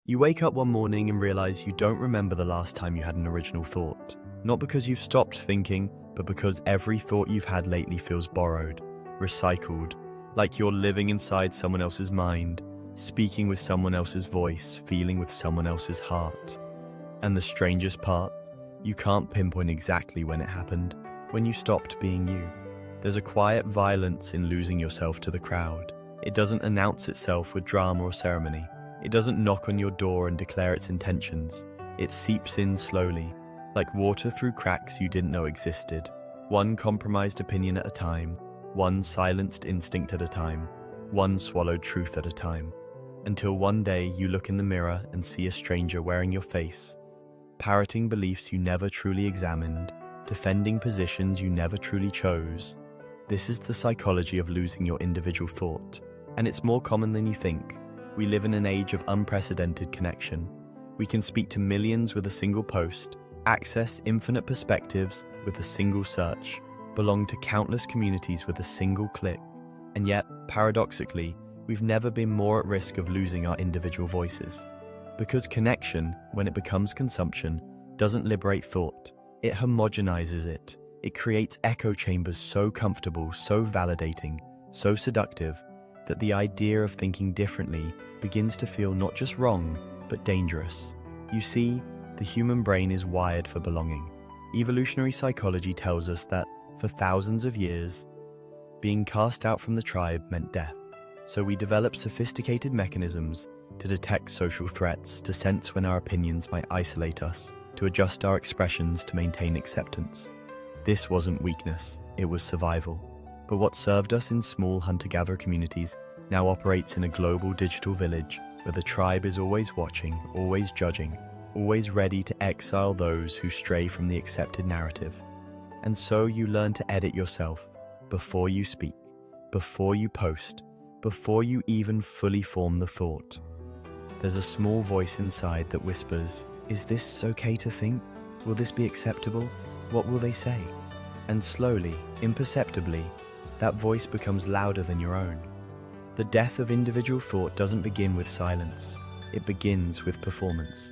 You wake up one morning and realize you don't remember the last time you had an original thought. Not because you've stopped thinking, but because every thought you've had lately feels borrowed, recycled, like you're living inside someone else's mind, speaking with someone else's voice, feeling with someone else's heart. And the strangest part, you can't pinpoint exactly when it happened, when you stopped being you. There's a quiet violence in losing yourself to the crowd. It doesn't announce itself with drama or ceremony. It doesn't knock on your door and declare its intentions. It seeps in slowly, like water through cracks you didn't know existed. One compromised opinion at a time, one silenced instinct at a time, one swallowed truth at a time. Until one day you look in the mirror and see a stranger wearing your face, parroting beliefs you never truly examined, defending positions you never truly chose. This is the psychology of losing your individual thought, and it's more common than you think. We live in an age of unprecedented connection. We can speak to millions with a single post, access infinite perspectives with a single search, belong to countless communities with a single click. And yet, paradoxically, we've never been more at risk of losing our individual voices. Because connection, when it becomes consumption, doesn't liberate thought. It homogenizes it. It creates echo chambers so comfortable, so validating, so seductive, that the idea of thinking differently begins to feel not just wrong, but dangerous. You see, the human brain is wired for belonging. Evolutionary psychology tells us that, for thousands of years, being cast out from the tribe meant death. So we developed sophisticated mechanisms to detect social threats, to sense when our opinions might isolate us, to adjust our expressions to maintain acceptance. This wasn't weakness, it was survival. But what served us in small hunter-gatherer communities now operates in a global digital village where the tribe is always watching, always judging, always ready to exile those who stray from the accepted narrative. And so you learn to edit yourself before you speak, before you post, before you even fully form the thought. There's a small voice inside that whispers, "Is this okay to think? Will this be acceptable? What will they say?" And slowly, imperceptibly, that voice becomes louder than your own. The death of individual thought doesn't begin with silence. It begins with performance.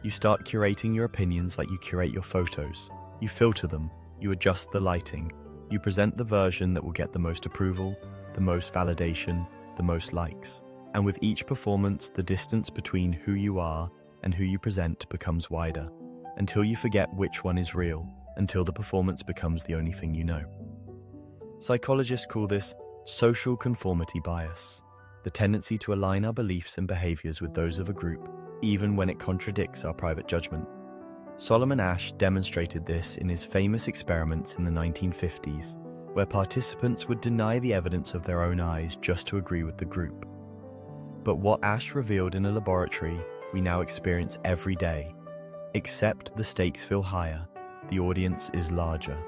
You start curating your opinions like you curate your photos. You filter them, you adjust the lighting, you present the version that will get the most approval, the most validation, the most likes. And with each performance, the distance between who you are and who you present becomes wider, until you forget which one is real, until the performance becomes the only thing you know. Psychologists call this social conformity bias, the tendency to align our beliefs and behaviors with those of a group, even when it contradicts our private judgment. Solomon Asch demonstrated this in his famous experiments in the 1950s, where participants would deny the evidence of their own eyes just to agree with the group. But what Asch revealed in a laboratory, we now experience every day. Except the stakes feel higher, the audience is larger.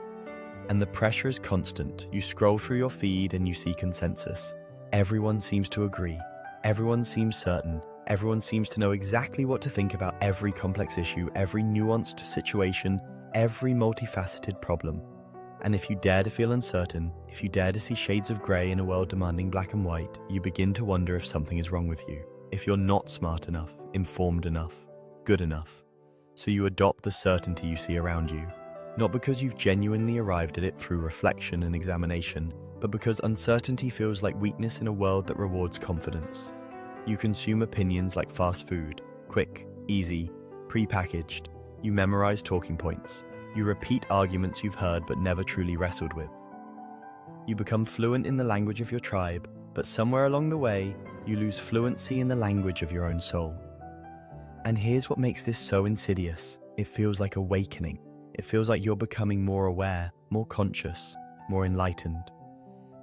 And the pressure is constant. You scroll through your feed and you see consensus. Everyone seems to agree. Everyone seems certain. Everyone seems to know exactly what to think about every complex issue, every nuanced situation, every multifaceted problem. And if you dare to feel uncertain, if you dare to see shades of grey in a world demanding black and white, you begin to wonder if something is wrong with you, if you're not smart enough, informed enough, good enough. So you adopt the certainty you see around you. Not because you've genuinely arrived at it through reflection and examination, but because uncertainty feels like weakness in a world that rewards confidence. You consume opinions like fast food, quick, easy, pre-packaged. You memorize talking points. You repeat arguments you've heard but never truly wrestled with. You become fluent in the language of your tribe, but somewhere along the way, you lose fluency in the language of your own soul. And here's what makes this so insidious. It feels like awakening. It feels like you're becoming more aware, more conscious, more enlightened.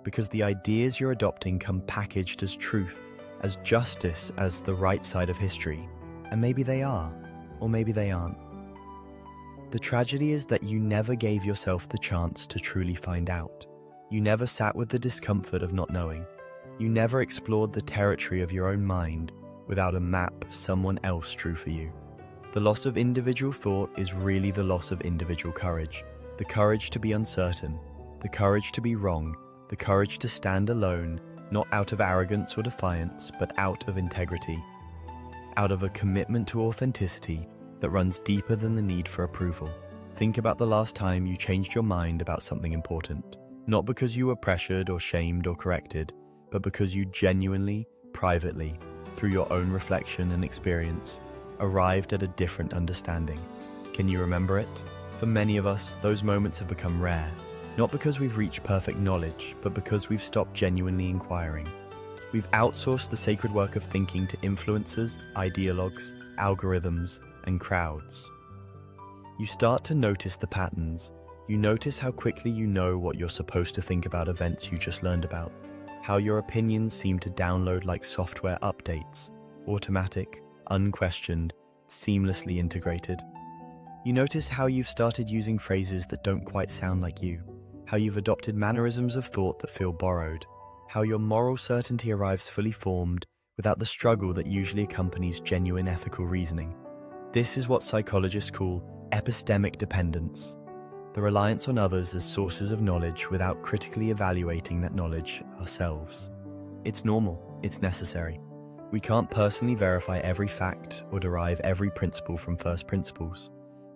Because the ideas you're adopting come packaged as truth, as justice, as the right side of history. And maybe they are, or maybe they aren't. The tragedy is that you never gave yourself the chance to truly find out. You never sat with the discomfort of not knowing. You never explored the territory of your own mind without a map someone else drew for you. The loss of individual thought is really the loss of individual courage. The courage to be uncertain, the courage to be wrong, the courage to stand alone, not out of arrogance or defiance, but out of integrity. out of a commitment to authenticity that runs deeper than the need for approval. Think about the last time you changed your mind about something important, not because you were pressured or shamed or corrected, but because you genuinely, privately, through your own reflection and experience, arrived at a different understanding. Can you remember it? For many of us, those moments have become rare, not because we've reached perfect knowledge, but because we've stopped genuinely inquiring. We've outsourced the sacred work of thinking to influencers, ideologues, algorithms, and crowds. You start to notice the patterns. You notice how quickly you know what you're supposed to think about events you just learned about, how your opinions seem to download like software updates, automatic, unquestioned, seamlessly integrated. You notice how you've started using phrases that don't quite sound like you, how you've adopted mannerisms of thought that feel borrowed, how your moral certainty arrives fully formed without the struggle that usually accompanies genuine ethical reasoning. This is what psychologists call epistemic dependence, the reliance on others as sources of knowledge without critically evaluating that knowledge ourselves. It's normal, it's necessary. We can't personally verify every fact or derive every principle from first principles.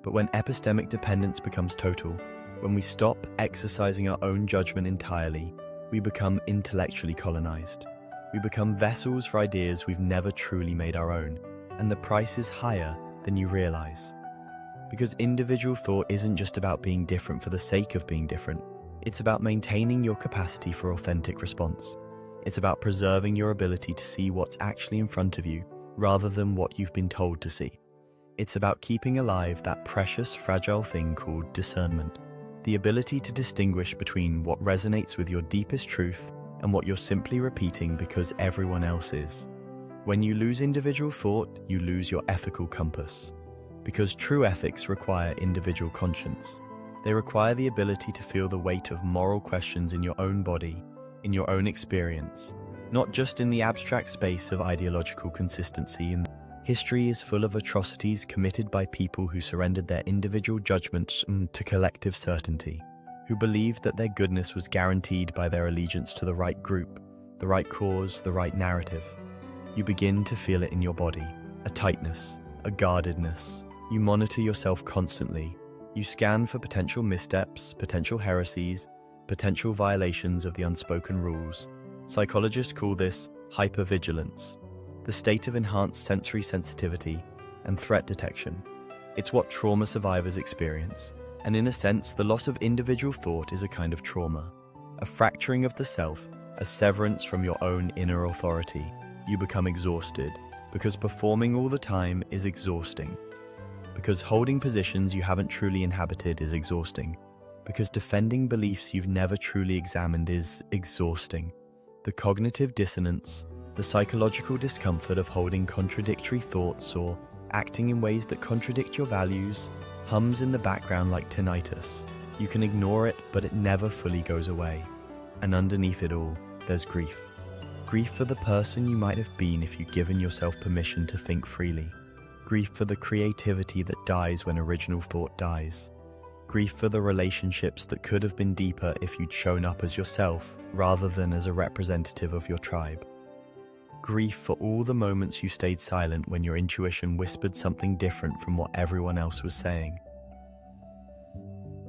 But when epistemic dependence becomes total, when we stop exercising our own judgment entirely, we become intellectually colonized. We become vessels for ideas we've never truly made our own, and the price is higher than you realize. Because individual thought isn't just about being different for the sake of being different. It's about maintaining your capacity for authentic response. It's about preserving your ability to see what's actually in front of you rather than what you've been told to see. It's about keeping alive that precious, fragile thing called discernment. The ability to distinguish between what resonates with your deepest truth and what you're simply repeating because everyone else is. When you lose individual thought, you lose your ethical compass. Because true ethics require individual conscience. They require the ability to feel the weight of moral questions in your own body, in your own experience, not just in the abstract space of ideological consistency. History is full of atrocities committed by people who surrendered their individual judgments to collective certainty, who believed that their goodness was guaranteed by their allegiance to the right group, the right cause, the right narrative. You begin to feel it in your body, a tightness, a guardedness. You monitor yourself constantly. You scan for potential missteps, potential heresies, potential violations of the unspoken rules. Psychologists call this hypervigilance, the state of enhanced sensory sensitivity and threat detection. It's what trauma survivors experience, and in a sense, the loss of individual thought is a kind of trauma, a fracturing of the self, a severance from your own inner authority. You become exhausted, because performing all the time is exhausting. Because holding positions you haven't truly inhabited is exhausting. Because defending beliefs you've never truly examined is exhausting. The cognitive dissonance, the psychological discomfort of holding contradictory thoughts or acting in ways that contradict your values hums in the background like tinnitus. You can ignore it, but it never fully goes away. And underneath it all, there's grief. Grief for the person you might have been if you'd given yourself permission to think freely. Grief for the creativity that dies when original thought dies. Grief for the relationships that could have been deeper if you'd shown up as yourself rather than as a representative of your tribe. Grief for all the moments you stayed silent when your intuition whispered something different from what everyone else was saying.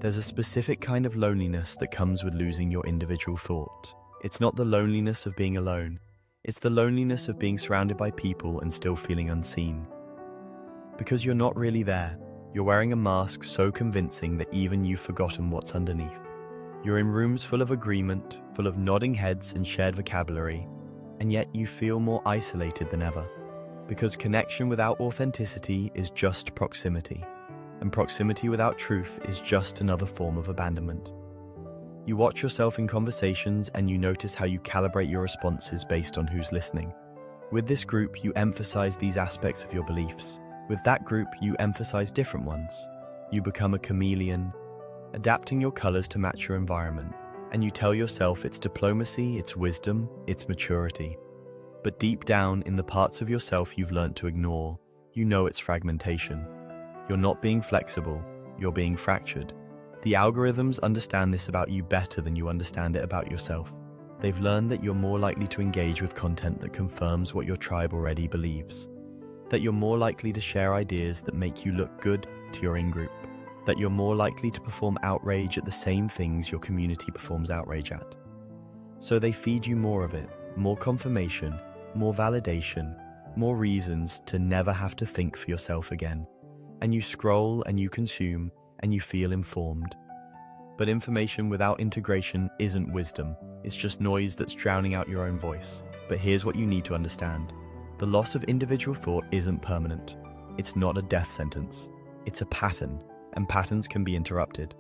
There's a specific kind of loneliness that comes with losing your individual thought. It's not the loneliness of being alone. It's the loneliness of being surrounded by people and still feeling unseen. Because you're not really there. You're wearing a mask so convincing that even you've forgotten what's underneath. You're in rooms full of agreement, full of nodding heads and shared vocabulary, and yet you feel more isolated than ever. Because connection without authenticity is just proximity, and proximity without truth is just another form of abandonment. You watch yourself in conversations and you notice how you calibrate your responses based on who's listening. With this group, you emphasize these aspects of your beliefs. With that group, you emphasize different ones. You become a chameleon, adapting your colors to match your environment, and you tell yourself it's diplomacy, it's wisdom, it's maturity. But deep down, in the parts of yourself you've learned to ignore, you know it's fragmentation. You're not being flexible, you're being fractured. The algorithms understand this about you better than you understand it about yourself. They've learned that you're more likely to engage with content that confirms what your tribe already believes. that you're more likely to share ideas that make you look good to your in-group, that you're more likely to perform outrage at the same things your community performs outrage at. So they feed you more of it, more confirmation, more validation, more reasons to never have to think for yourself again. And you scroll and you consume and you feel informed. But information without integration isn't wisdom. It's just noise that's drowning out your own voice. But here's what you need to understand. The loss of individual thought isn't permanent. It's not a death sentence. It's a pattern, and patterns can be interrupted.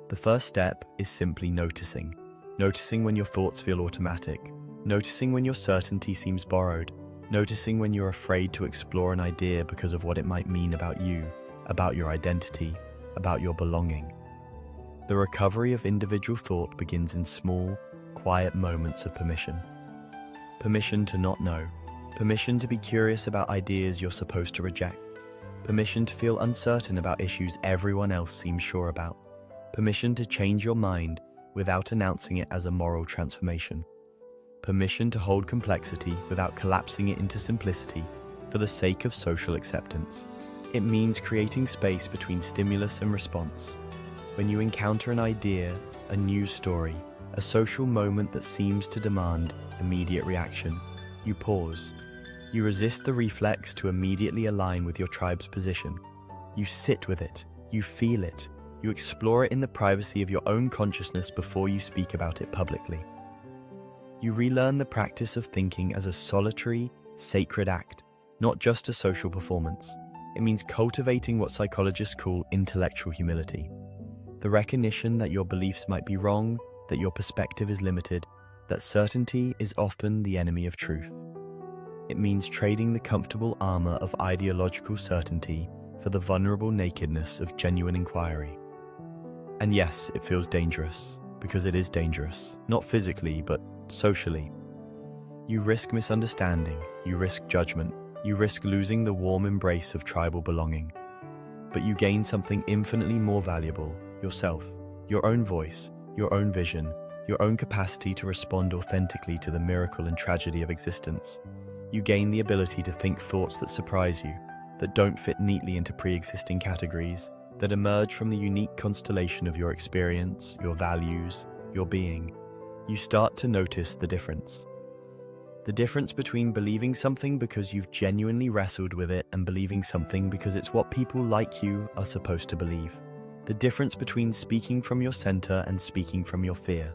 The first step is simply noticing. Noticing when your thoughts feel automatic. Noticing when your certainty seems borrowed. Noticing when you're afraid to explore an idea because of what it might mean about you, about your identity, about your belonging. The recovery of individual thought begins in small, quiet moments of permission. Permission to not know. Permission to be curious about ideas you're supposed to reject. Permission to feel uncertain about issues everyone else seems sure about. Permission to change your mind without announcing it as a moral transformation. Permission to hold complexity without collapsing it into simplicity for the sake of social acceptance. It means creating space between stimulus and response. When you encounter an idea, a news story, a social moment that seems to demand immediate reaction, you pause. You resist the reflex to immediately align with your tribe's position. You sit with it, you feel it, you explore it in the privacy of your own consciousness before you speak about it publicly. You relearn the practice of thinking as a solitary, sacred act, not just a social performance. It means cultivating what psychologists call intellectual humility. The recognition that your beliefs might be wrong, that your perspective is limited, that certainty is often the enemy of truth. It means trading the comfortable armor of ideological certainty for the vulnerable nakedness of genuine inquiry. And yes, it feels dangerous, because it is dangerous, not physically, but socially. You risk misunderstanding, you risk judgment, you risk losing the warm embrace of tribal belonging. But you gain something infinitely more valuable, yourself, your own voice, your own vision, your own capacity to respond authentically to the miracle and tragedy of existence. You gain the ability to think thoughts that surprise you, that don't fit neatly into pre-existing categories, that emerge from the unique constellation of your experience, your values, your being. You start to notice the difference. The difference between believing something because you've genuinely wrestled with it and believing something because it's what people like you are supposed to believe. The difference between speaking from your center and speaking from your fear.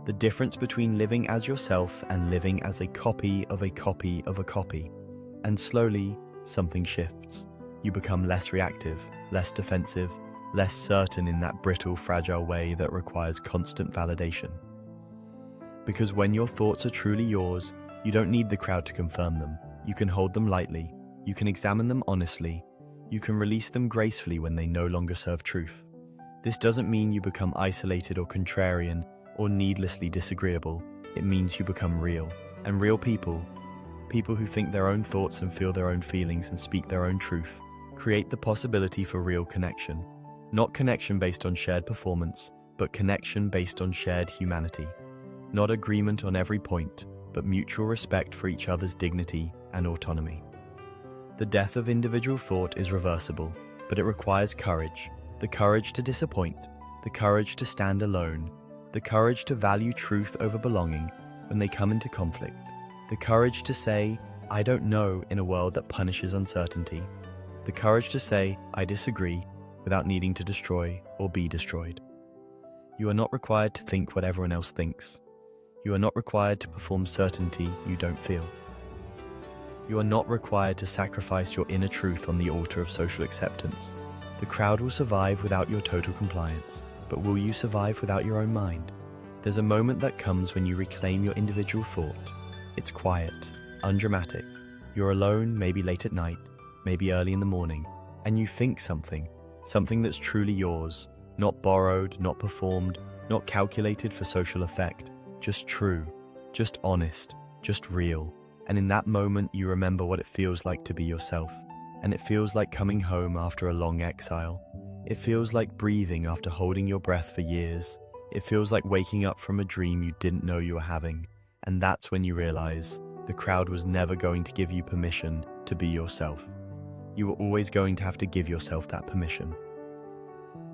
The difference between living as yourself and living as a copy of a copy of a copy. And slowly, something shifts. You become less reactive, less defensive, less certain in that brittle, fragile way that requires constant validation. Because when your thoughts are truly yours, you don't need the crowd to confirm them. You can hold them lightly. You can examine them honestly. You can release them gracefully when they no longer serve truth. This doesn't mean you become isolated or contrarian or needlessly disagreeable. It means you become real. And real people who think their own thoughts and feel their own feelings and speak their own truth, create the possibility for real connection. Not connection based on shared performance, but connection based on shared humanity. Not agreement on every point, but mutual respect for each other's dignity and autonomy. The death of individual thought is reversible, but it requires courage. The courage to disappoint, the courage to stand alone, the courage to value truth over belonging when they come into conflict, the courage to say, I don't know in a world that punishes uncertainty, the courage to say, I disagree without needing to destroy or be destroyed. You are not required to think what everyone else thinks. You are not required to perform certainty you don't feel. You are not required to sacrifice your inner truth on the altar of social acceptance. The crowd will survive without your total compliance, but will you survive without your own mind? There's a moment that comes when you reclaim your individual thought. It's quiet, undramatic. You're alone, maybe late at night, maybe early in the morning, and you think something that's truly yours, not borrowed, not performed, not calculated for social effect, just true, just honest, just real. And in that moment, you remember what it feels like to be yourself. And it feels like coming home after a long exile. It feels like breathing after holding your breath for years. It feels like waking up from a dream you didn't know you were having. And that's when you realize the crowd was never going to give you permission to be yourself. You are always going to have to give yourself that permission.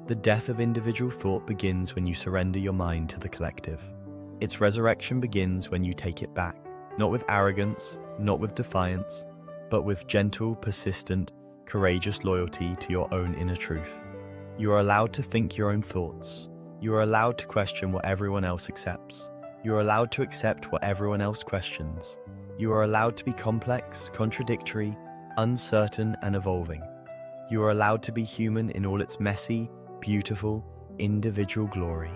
The death of individual thought begins when you surrender your mind to the collective. Its resurrection begins when you take it back, not with arrogance, not with defiance, but with gentle, persistent, courageous loyalty to your own inner truth. You are allowed to think your own thoughts. You are allowed to question what everyone else accepts. You are allowed to accept what everyone else questions. You are allowed to be complex, contradictory, uncertain, and evolving. You are allowed to be human in all its messy, beautiful, individual glory.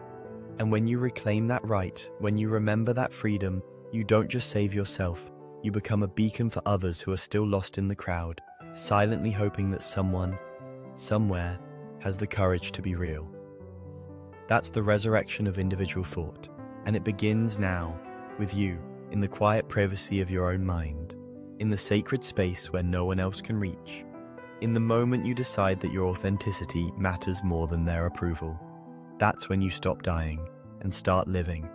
And when you reclaim that right, when you remember that freedom, you don't just save yourself, you become a beacon for others who are still lost in the crowd, silently hoping that someone, somewhere, has the courage to be real. That's the resurrection of individual thought, and it begins now, with you, in the quiet privacy of your own mind, in the sacred space where no one else can reach, in the moment you decide that your authenticity matters more than their approval. That's when you stop dying and start living.